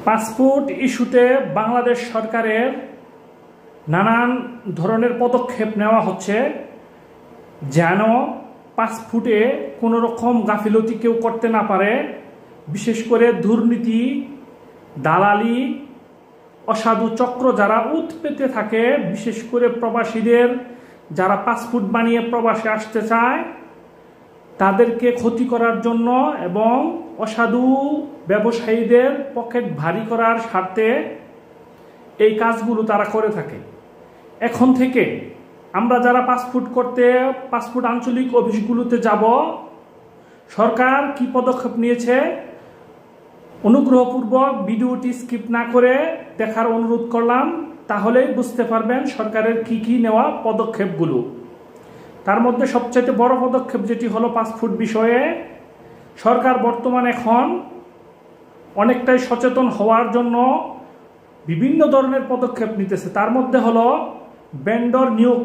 Passport ইস্যুতে বাংলাদেশ সরকারের নানান ধরনের পদক্ষেপ নেওয়া হচ্ছে যেন পাসপোর্টে কোনো রকম গাফিলতি কেউ করতে না পারে। বিশেষ করে দুর্নীতি, দালালি, অসাধু চক্র যারা উৎপেতে থাকে, বিশেষ করে প্রবাসীদের যারা পাসপোর্ট বানিয়ে প্রবাসে আসতে চায় তাদেরকে ক্ষতি করার জন্য এবং অসাধু ব্যবসায়ীদের পকেট ভারী করার স্বার্থে এই কাজগুলো তারা করে থাকে। এখন থেকে আমরা যারা পাসপোর্ট আঞ্চলিক অফিসগুলোতে যাব, সরকার কি পদক্ষেপ নিয়েছে অনুগ্রহপূর্বক ভিডিওটি স্কিপ না করে দেখার অনুরোধ করলাম, তাহলে বুঝতে পারবেন সরকারের কি নেওয়া পদক্ষেপগুলো। তার মধ্যে সবচেয়ে বড় পদক্ষেপ যেটি হলো পাসপোর্ট বিষয়ে সরকার বর্তমানে এখন অনেকটাই সচেতন হওয়ার জন্য বিভিন্ন ধরনের পদক্ষেপ নিতেছে। তার মধ্যে হলো ভেন্ডর নিয়োগ।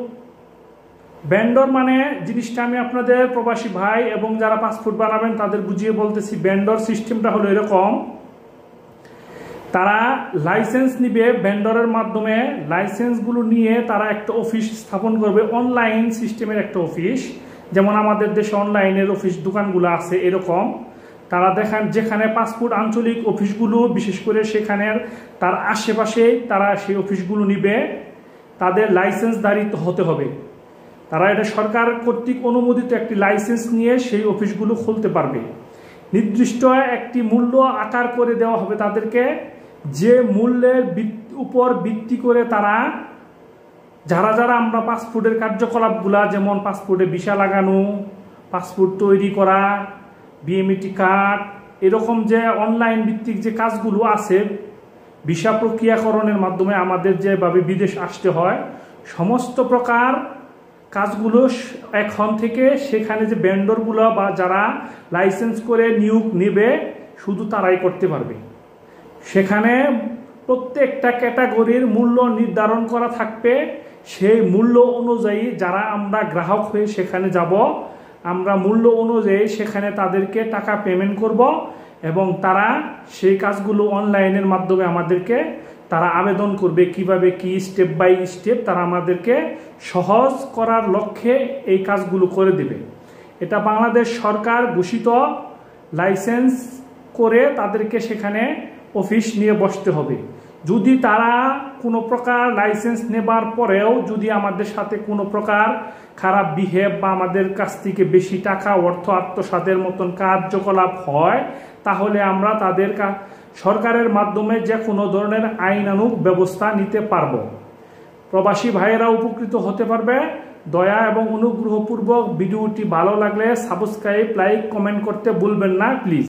ভেন্ডর মানে জিনিসটা আমি আপনাদের প্রবাসী ভাই এবং যারা পাসপোর্ট বানাবেন তাদের বুঝিয়ে বলতেছি। ভেন্ডর সিস্টেমটা হলো এরকম, তারা লাইসেন্স নিবে, ভেন্ডরের মাধ্যমে লাইসেন্সগুলো নিয়ে তারা একটা অফিস স্থাপন করবে, অনলাইন সিস্টেমের একটা অফিস, যেমন আমাদের দেশে অনলাইনের অফিস দোকানগুলো আছে এরকম। তারা দেখেন যেখানে পাসপোর্ট আঞ্চলিক অফিসগুলো বিশেষ করে সেখানে তার আশেপাশে তারা সেই অফিসগুলো নিবে, তাদের লাইসেন্সধারী হতে হবে। তারা এটা সরকার কর্তৃক অনুমোদিত একটি লাইসেন্স নিয়ে সেই অফিসগুলো খুলতে পারবে। নির্দিষ্ট একটি মূল্য আকার করে দেওয়া হবে তাদেরকে, যে মূল্যের উপর ভিত্তি করে তারা যারা আমরা পাসপোর্টের কার্যকলাপগুলা, যেমন পাসপোর্টে ভিসা লাগানো, পাসপোর্ট তৈরি করা, বিএমইটি কার্ড, এরকম যে অনলাইন ভিত্তিক যে কাজগুলো আছে, ভিসা প্রক্রিয়াকরণের মাধ্যমে আমাদের যেভাবে বিদেশ আসতে হয়, সমস্ত প্রকার কাজগুলো এখন থেকে সেখানে যে ভেন্ডরগুলো বা যারা লাইসেন্স করে নিয়োগ নেবে শুধু তারাই করতে পারবে। সেখানে প্রত্যেকটা ক্যাটাগরির মূল্য নির্ধারণ করা থাকবে। সেই মূল্য অনুযায়ী যারা আমরা গ্রাহক হয়ে সেখানে যাব, আমরা মূল্য অনুযায়ী সেখানে তাদেরকে টাকা পেমেন্ট করব এবং তারা সেই কাজগুলো অনলাইনের মাধ্যমে আমাদেরকে তারা আবেদন করবে কিভাবে কি স্টেপ বাই স্টেপ তারা আমাদেরকে সহজ করার লক্ষ্যে এই কাজগুলো করে দেবে। এটা বাংলাদেশ সরকার ঘোষিত লাইসেন্স করে তাদেরকে সেখানে অফিস নিয়ে বসতে হবে। যদি তারা কোনো প্রকার লাইসেন্স নেবার পরেও যদি আমাদের সাথে কোনো প্রকার খারাপ বিহেভ বা আমাদের কাছ থেকে বেশি টাকা অর্থ আত্মসাতের মতন কার্যকলাপ হয়, তাহলে আমরা তাদের সরকারের মাধ্যমে যে কোনো ধরনের আইনানুগ ব্যবস্থা নিতে পারবো। প্রবাসী ভাইয়েরা উপকৃত হতে পারবে। দয়া এবং অনুগ্রহপূর্বক ভিডিওটি ভালো লাগলে সাবস্ক্রাইব, লাইক, কমেন্ট করতে ভুলবেন না প্লিজ।